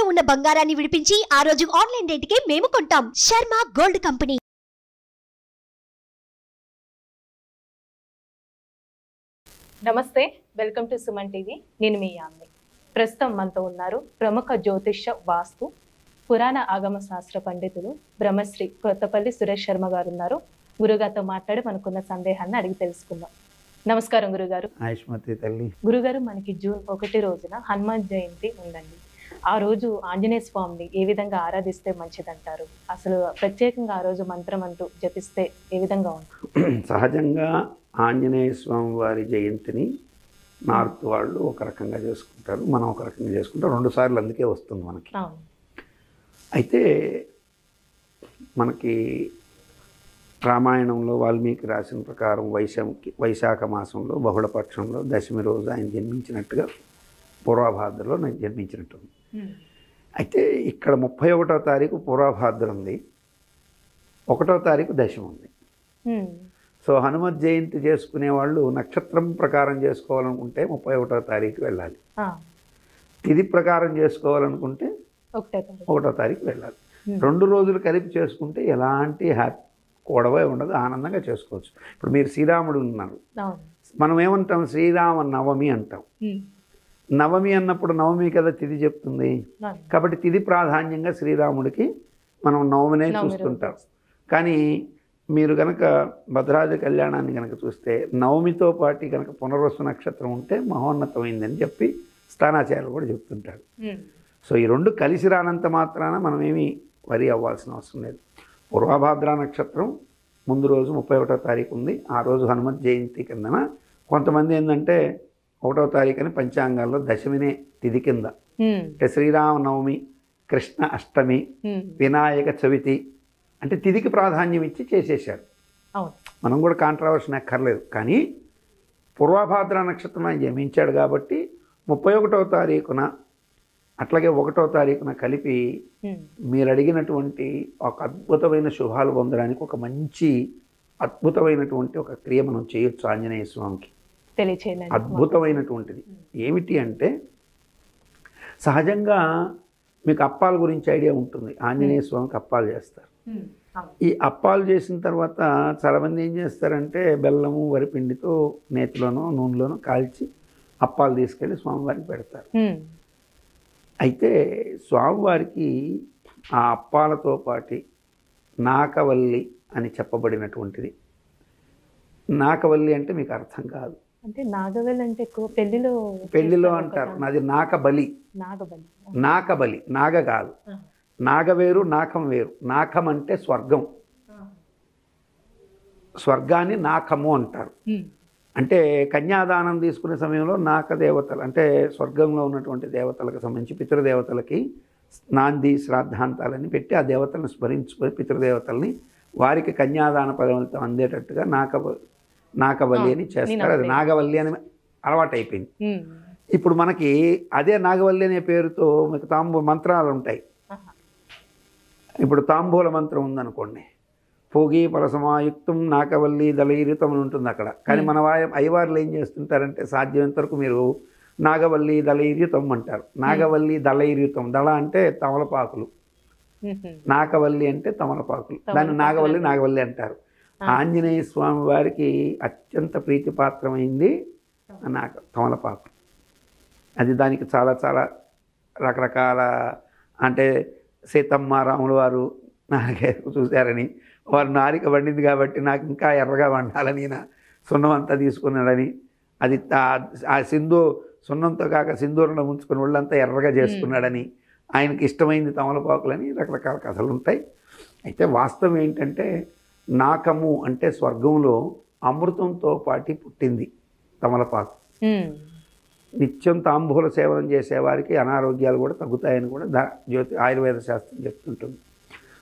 ఉన్న బంగారాన్ని విడిపించి ఆ రోజు ఆన్లైన్ రేటుకే మేము కొంటాం. Sharma gold company. నమస్తే, వెల్కమ్ టు సుమన్ టీవీ. నేను మీ యామ్ని. ప్రస్తుతం మనతో ఉన్నారు ప్రముఖ జ్యోతిష్య వాస్తు పురాణ ఆగమ శాస్త్ర పండితులు బ్రహ్మశ్రీ కొత్తపల్లి సురేష్ శర్మ గారు ఉన్నారు. గురుగారితో మాట్లాడి మనకున్న సందేహాన్ని అడిగి తెలుసుకుందాం. నమస్కారం గురుగారు. ఆయుష్మతి తల్లి. గురుగారు, మనకి జూన్ 1 రోజున హనుమాన్ జయంతి ఉందండి. ఆ రోజు ఆంజనేయ స్వామిని ఏ విధంగా ఆరాధిస్తే మంచిదంటారు? అసలు ప్రత్యేకంగా ఆ రోజు మంత్రం అంటూ జపిస్తే ఏ విధంగా ఉంటుంది? సహజంగా ఆంజనేయ స్వామి వారి జయంతిని నార్త్ వాళ్ళు ఒక రకంగా చేసుకుంటారు, మనం ఒక రకంగా చేసుకుంటాం. 2 సార్లు అందుకే వస్తుంది మనకి. అయితే మనకి రామాయణంలో వాల్మీకి రాసిన ప్రకారం వైశాఖ మాసంలో బహుళపక్షంలో దశమి రోజు ఆయన జన్మించినట్టుగా పూర్వభాద్రలో నేను జన్మించినట్టుంది. అయితే ఇక్కడ 31వ తారీఖు పూర్వభాద్ర ఉంది, 1వ తారీఖు దశమి ఉంది. సో హనుమత్ జయంతి చేసుకునే వాళ్ళు నక్షత్రం ప్రకారం చేసుకోవాలనుకుంటే 31వ తారీఖు వెళ్ళాలి. తిథి ప్రకారం చేసుకోవాలనుకుంటే 1వ తారీఖు వెళ్ళాలి. 2 రోజులు కలిపి చేసుకుంటే ఎలాంటి గొడవ ఉండదు, ఆనందంగా చేసుకోవచ్చు. ఇప్పుడు మీరు శ్రీరాముడు ఉన్నారు, మనం ఏమంటాం? శ్రీరామ నవమి అంటాం. నవమి అన్నప్పుడు నవమి కదా తిథి చెప్తుంది, కాబట్టి తిథి ప్రాధాన్యంగా శ్రీరాముడికి మనం నవమినే చూస్తుంటాం. కానీ మీరు కనుక భద్రాద్రి కళ్యాణాన్ని కనుక చూస్తే నవమితో పాటు కనుక పునర్వసు నక్షత్రం ఉంటే మహోన్నతమైందని చెప్పి స్థానాచార్యులు కూడా చెప్తుంటారు. సో ఈ 2 కలిసి రానంత మాత్రాన మనమేమి వరి అవ్వాల్సిన అవసరం లేదు. పూర్వభాద్ర నక్షత్రం ముందు రోజు 31వ తారీఖు ఉంది. ఆ రోజు హనుమత్ జయంతి కిందన కొంతమంది ఏంటంటే 1వ తారీఖు అని పంచాంగాల్లో దశమినే తిథి కింద, అంటే శ్రీరామనవమి, కృష్ణ అష్టమి, వినాయక చవితి అంటే తిథికి ప్రాధాన్యం ఇచ్చి చేసేసారు. మనం కూడా కాంట్రవర్షన్ ఎక్కర్లేదు. కానీ పూర్వభాద్ర నక్షత్రం ఆయన జన్మించాడు కాబట్టి 31వ తారీఖున అట్లాగే 1వ తారీఖున కలిపి మీరు అడిగినటువంటి ఒక అద్భుతమైన శుభాలు పొందడానికి ఒక మంచి అద్భుతమైనటువంటి ఒక క్రియ మనం చేయొచ్చు ఆంజనేయ స్వామికి. అద్భుతమైనటువంటిది ఏమిటి అంటే, సహజంగా మీకు అప్పాల గురించి ఐడియా ఉంటుంది. ఆంజనేయ స్వామికి అప్పాలు చేస్తారు. ఈ అప్పాలు చేసిన తర్వాత చాలామంది ఏం చేస్తారంటే బెల్లము వరిపిండితో నేతిలోనో నూనెలోనో కాల్చి అప్పాలు తీసుకెళ్ళి స్వామివారికి పెడతారు. అయితే స్వామివారికి ఆ అప్పాలతో పాటి నాకవల్లి అని చెప్పబడినటువంటిది. నాకవల్లి అంటే మీకు అర్థం కాదు. అంటే నాగవల్లి అంటే ఎక్కువ పెళ్లిలో అంటారు. నాది నాకబలి. నాకబలి నాగ కాదు, నాగ వేరు నాకం వేరు. నాకం అంటే స్వర్గం, స్వర్గాన్ని నాకము అంటారు. అంటే కన్యాదానం తీసుకునే సమయంలో నాకదేవతలు అంటే స్వర్గంలో ఉన్నటువంటి దేవతలకు సంబంధించి పితృదేవతలకి నాంది శ్రాద్ధాంతాలని పెట్టి ఆ దేవతలను స్మరించుకొని పితృదేవతల్ని వారికి కన్యాదాన పదవులతో అందేటట్టుగా నాకవల్లి అని చేస్తారు. అది నాగవల్లి అని అలవాటు అయిపోయింది. ఇప్పుడు మనకి అదే నాగవల్లి అనే పేరుతో మీకు మంత్రాలు ఉంటాయి. ఇప్పుడు తాంబూల మంత్రం ఉందనుకోండి, భోగి పరసమాయుక్తం నాకవల్లి దళైరితం అని ఉంటుంది అక్కడ. కానీ మన అయ్యవార్లు ఏం చేస్తుంటారంటే సాధ్యమైనంత వరకు మీరు నాగవల్లి దళైర్యుతం అంటారు. నాగవల్లి దళైర్యుతం, దళ అంటే తమలపాకులు, నాకవల్లి అంటే తమలపాకులు, దాన్ని నాగవల్లి అంటారు. ఆంజనేయ స్వామి వారికి అత్యంత ప్రీతిపాత్రమైంది తమలపాకు. అది దానికి చాలా చాలా రకరకాల, అంటే సీతమ్మ రాములు వారు నాలుగే చూశారని, వారు నారిక వండింది కాబట్టి నాకు ఇంకా ఎర్రగా వండాలని సున్నం అంతా తీసుకున్నాడని, అది ఆ సున్నంతో కాక సింధూరంలో ముంచుకుని ఒళ్ళంతా ఎర్రగా చేసుకున్నాడని, ఆయనకి ఇష్టమైంది తమలపాకులని రకరకాల కథలు ఉంటాయి. అయితే వాస్తవం ఏంటంటే నాకము అంటే స్వర్గంలో అమృతంతో పాటి పుట్టింది తమలపాకు. నిత్యం తాంబూల సేవనం చేసేవారికి అనారోగ్యాలు కూడా తగ్గుతాయని కూడా ఆయుర్వేద శాస్త్రం చెప్తుంటుంది.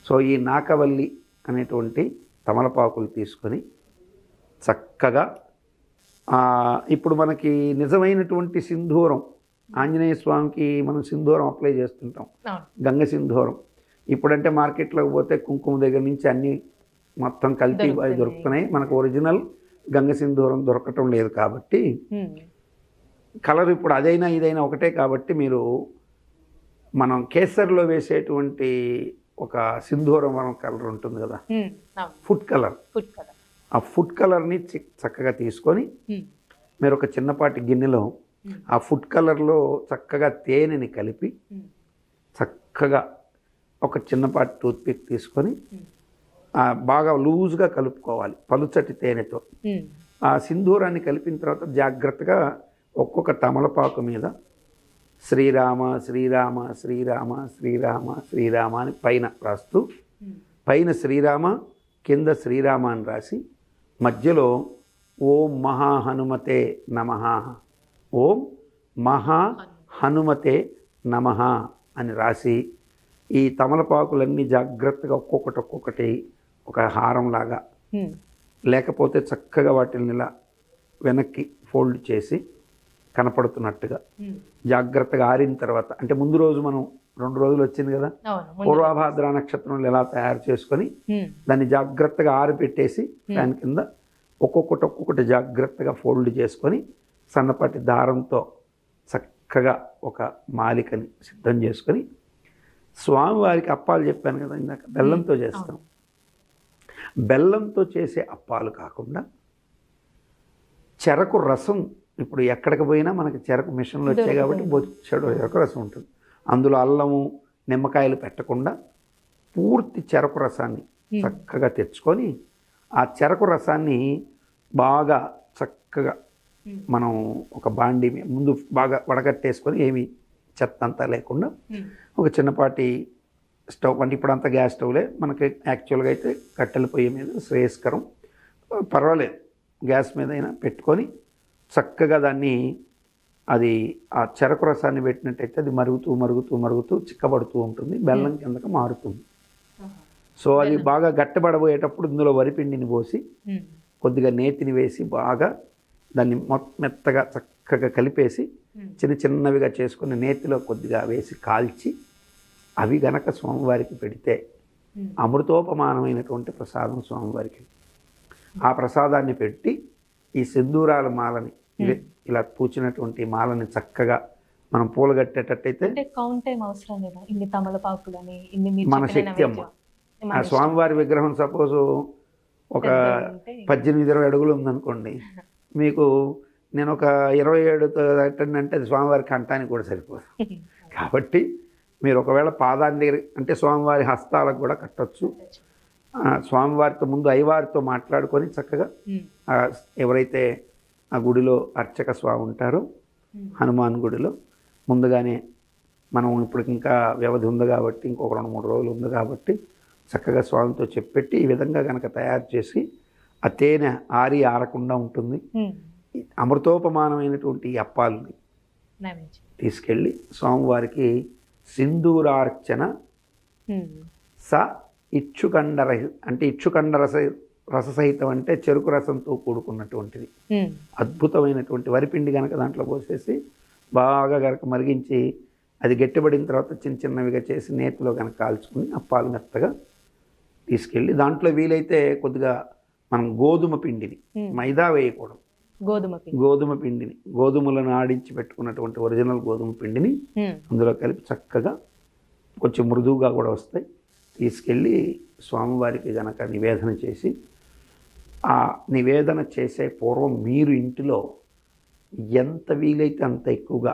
సో ఈ నాకవల్లి అనేటువంటి తమలపాకులు తీసుకొని చక్కగా ఇప్పుడు మనకి నిజమైనటువంటి సింధూరం, ఆంజనేయ స్వామికి మనం సింధూరం అప్లై చేస్తుంటాం, గంగ సింధూరం. ఇప్పుడంటే మార్కెట్లోకి పోతే కుంకుమ దగ్గర నుంచి అన్నీ మొత్తం కల్తీ దొరుకుతున్నాయి. మనకు ఒరిజినల్ గంగ సింధూరం దొరకటం లేదు కాబట్టి కలర్ ఇప్పుడు అదైనా ఇదైనా ఒకటే కాబట్టి మీరు మనం కేసర్లో వేసేటువంటి ఒక సింధూరం కలర్ ఉంటుంది కదా, ఫుడ్ కలర్. ఆ ఫుడ్ కలర్ని చక్కగా తీసుకొని మీరు ఒక చిన్నపాటి గిన్నెలో ఆ ఫుడ్ కలర్లో చక్కగా తేనెని కలిపి చక్కగా ఒక చిన్నపాటి టూత్పిక్ తీసుకొని బాగా లూజ్గా కలుపుకోవాలి పలుచటి తేనెతో. ఆ సింధూరాన్ని కలిపిన తర్వాత జాగ్రత్తగా ఒక్కొక్క తమలపాకు మీద శ్రీరామ శ్రీరామ శ్రీరామ శ్రీరామ శ్రీరామ అని పైన రాస్తూ, పైన శ్రీరామ కింద శ్రీరామ అని రాసి మధ్యలో ఓం మహా హనుమతే నమః, ఓం మహా హనుమతే నమః అని రాసి ఈ తమలపాకులన్నీ జాగ్రత్తగా ఒక్కొక్కటి ఒక హారంలాగా, లేకపోతే చక్కగా వాటిని ఇలా వెనక్కి ఫోల్డ్ చేసి కనపడుతున్నట్టుగా జాగ్రత్తగా ఆరిన తర్వాత, అంటే ముందు రోజు మనం 2 రోజులు వచ్చింది కదా, పూర్వాభాద్ర నక్షత్రంలో ఎలా తయారు చేసుకొని దాన్ని జాగ్రత్తగా ఆరిపెట్టేసి దాని కింద ఒక్కొక్కటి జాగ్రత్తగా ఫోల్డ్ చేసుకొని సన్నపాటి దారంతో చక్కగా ఒక మాలికని సిద్ధం చేసుకొని స్వామివారికి అప్పాలు చెప్పాను కదా ఇందాక, బెల్లంతో చేస్తాం. బెల్లంతో చేసే అప్పాలు కాకుండా చెరకు రసం, ఇప్పుడు ఎక్కడికి పోయినా మనకి చెరకు మిషన్లు వచ్చాయి కాబట్టి చెరకు రసం ఉంటుంది. అందులో అల్లము నిమ్మకాయలు పెట్టకుండా పూర్తి చెరకు రసాన్ని చక్కగా తెచ్చుకొని ఆ చెరకు రసాన్ని బాగా చక్కగా మనం ఒక బాండి ముందు బాగా వడగట్టేసుకొని ఏమి చెత్త అంతా లేకుండా ఒక చిన్నపాటి స్టవ్, అంటే ఇప్పుడంతా గ్యాస్ స్టవ్లే మనకి యాక్చువల్గా అయితే కట్టెల పొయ్యి మీద శ్రేయస్కరం, పర్వాలేదు గ్యాస్ మీద అయినా పెట్టుకొని చక్కగా దాన్ని అది ఆ చెరకు రసాన్ని పెట్టినట్టయితే అది మరుగుతూ చిక్కబడుతూ ఉంటుంది, బెల్లం కిందకి మారుతుంది. సో అది బాగా గట్టిపడబోయేటప్పుడు ఇందులో వరిపిండిని పోసి కొద్దిగా నేతిని వేసి బాగా దాన్ని మెత్తగా చక్కగా కలిపేసి చిన్నవిగా చేసుకుని నేతిలో కొద్దిగా వేసి కాల్చి అవి గనక స్వామివారికి పెడితే అమృతోపమానమైనటువంటి ప్రసాదం స్వామివారికి. ఆ ప్రసాదాన్ని పెట్టి ఈ సింధూరాల మాలని ఇలా పూచినటువంటి మాలని చక్కగా మనం పూలు కట్టేటట్టయితే మన శక్తి అమ్మ. ఆ స్వామివారి విగ్రహం సపోజు ఒక 18-20 అడుగులు ఉందనుకోండి, మీకు నేను ఒక 27 అంటే అది స్వామివారి కంఠానికి కూడా సరిపోదు. కాబట్టి మీరు ఒకవేళ పాదాన్ని దగ్గర అంటే స్వామివారి హస్తాలకు కూడా కట్టచ్చు. స్వామివారితో ముందు అయ్యవారితో మాట్లాడుకొని చక్కగా ఎవరైతే ఆ గుడిలో అర్చక స్వామి ఉంటారో హనుమాన్ గుడిలో ముందుగానే మనం ఇప్పుడు ఇంకా వ్యవధి ఉంది కాబట్టి ఇంకొక 2-3 రోజులు ఉంది కాబట్టి చక్కగా స్వామితో చెప్పెట్టి ఈ విధంగా కనుక తయారు చేసి ఆ తేనె ఆరకుండా ఉంటుంది. అమృతోపమానమైనటువంటి అప్పాలని తీసుకెళ్ళి స్వామివారికి సింధూరార్చన స ఇచ్చుకండ అంటే ఇచ్చుకండ రససహితం అంటే చెరుకు రసంతో కూడుకున్నటువంటిది అద్భుతమైనటువంటి వరిపిండి కనుక దాంట్లో పోసేసి బాగా కనుక మరిగించి అది గట్టిపడిన తర్వాత చిన్నవిగా చేసి నేతిలో కనుక కాల్చుకుని అప్పాలు మెత్తగా తీసుకెళ్ళి దాంట్లో వీలైతే కొద్దిగా మనం గోధుమ పిండిని, మైదా వేయకూడదు, గోధుమ పిండిని, గోధుమలను ఆడించి పెట్టుకున్నటువంటి ఒరిజినల్ గోధుమ పిండిని అందులో కలిపి చక్కగా కొంచెం మృదువుగా కూడా వస్తాయి తీసుకెళ్ళి స్వామివారికి గనక నివేదన చేసి, ఆ నివేదన చేసే పూర్వం మీరు ఇంటిలో ఎంత వీలైతే అంత ఎక్కువగా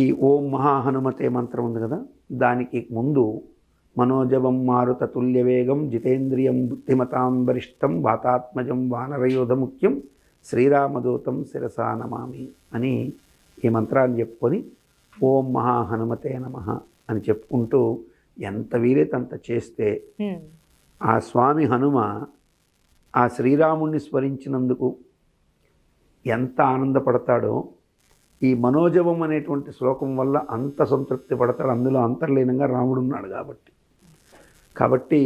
ఈ ఓం మహా హనుమతే మంత్రం ఉంది కదా, దానికి ముందు మనోజవం మారుత తుల్యవేగం జితేంద్రియం బుద్ధిమతాం వరిష్టం వాతాత్మజం వానరయోధ ముఖ్యం శ్రీరామదూతం శిరసా నమామి అని ఈ మంత్రాన్ని చెప్పుకొని ఓం మహా హనుమతే నమః అని చెప్పుకుంటూ ఎంత వీలైతే అంత చేస్తే ఆ స్వామి హనుమ ఆ శ్రీరాముణ్ణి స్మరించినందుకు ఎంత ఆనందపడతాడో ఈ మనోజవం అనేటువంటి శ్లోకం వల్ల అంత సంతృప్తి పడతాడు. అందులో అంతర్లీనంగా రాముడు ఉన్నాడు కాబట్టి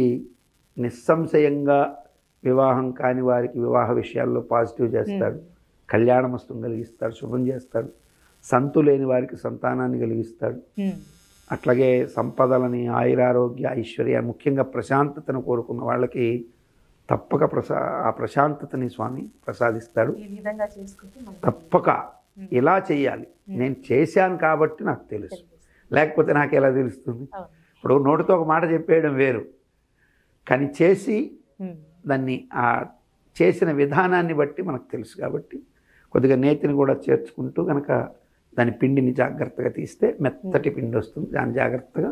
నిస్సంశయంగా వివాహం కాని వారికి వివాహ విషయాల్లో పాజిటివ్ చేస్తాడు, కళ్యాణమస్తు కలిగిస్తాడు, శుభం చేస్తాడు. సంతు లేని వారికి సంతానాన్ని కలిగిస్తాడు. అట్లాగే సంపదలని, ఆయురారోగ్య, ఐశ్వర్య, ముఖ్యంగా ప్రశాంతతను కోరుకున్న వాళ్ళకి తప్పక ఆ ప్రశాంతతని స్వామి ప్రసాదిస్తాడు. తప్పక ఇలా చెయ్యాలి, నేను చేశాను కాబట్టి నాకు తెలుసు, లేకపోతే నాకు ఎలా తెలుస్తుంది? ఇప్పుడు నోటితో ఒక మాట చెప్పేయడం వేరు, కానీ చేసి దాన్ని ఆ చేసిన విధానాన్ని బట్టి మనకు తెలుసు. కాబట్టి కొద్దిగా నేతిని కూడా చేర్చుకుంటూ కనుక దాని పిండిని జాగ్రత్తగా తీస్తే మెత్తటి పిండి వస్తుంది. దాన్ని జాగ్రత్తగా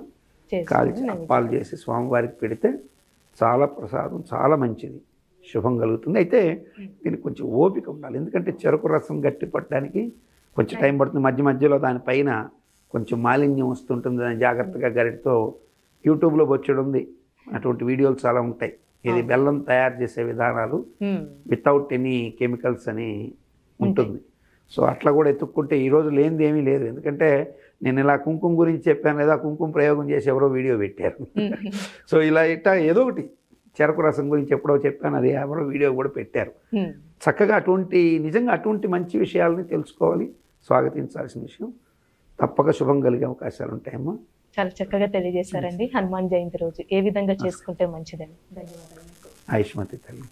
కాల్చి అప్పాలు చేసి స్వామివారికి పెడితే చాలా ప్రసాదం, చాలా మంచిది, శుభం కలుగుతుంది. అయితే దీనికి కొంచెం ఓపిక ఉండాలి, ఎందుకంటే చెరుకు రసం గట్టి పట్టడానికి కొంచెం టైం పడుతుంది. మధ్య మధ్యలో దానిపైన కొంచెం మాలిన్యం వస్తుంటుంది, దాన్ని జాగ్రత్తగా గరిటతో యూట్యూబ్లో వచ్చడం ఉంది, అటువంటి వీడియోలు చాలా ఉంటాయి. ఇది బెల్లం తయారు చేసే విధానాలు వితౌట్ ఎనీ కెమికల్స్ అని ఉంటుంది. సో అట్లా కూడా ఎత్తుక్కుంటే ఈరోజు లేనిది ఏమీ లేదు. ఎందుకంటే నేను ఇలా కుంకుమ గురించి చెప్పాను లేదా, కుంకుమ ప్రయోగం చేసి ఎవరో వీడియో పెట్టారు. సో ఇలా ఇట్లా ఏదో ఒకటి చెరకు రసం గురించి ఎప్పుడో చెప్పాను, అది ఎవరో వీడియో కూడా పెట్టారు. చక్కగా నిజంగా అటువంటి మంచి విషయాలని తెలుసుకోవాలి, స్వాగతించాల్సిన విషయం. తప్పక శుభం కలిగే అవకాశాలు ఉంటాయమ్మా. చాలా చక్కగా తెలియజేశారండి. హనుమాన్ జయంతి రోజు ఏ విధంగా చేసుకుంటే మంచిదని. ధన్యవాదాలు. ఆయుష్మతి తల్లి.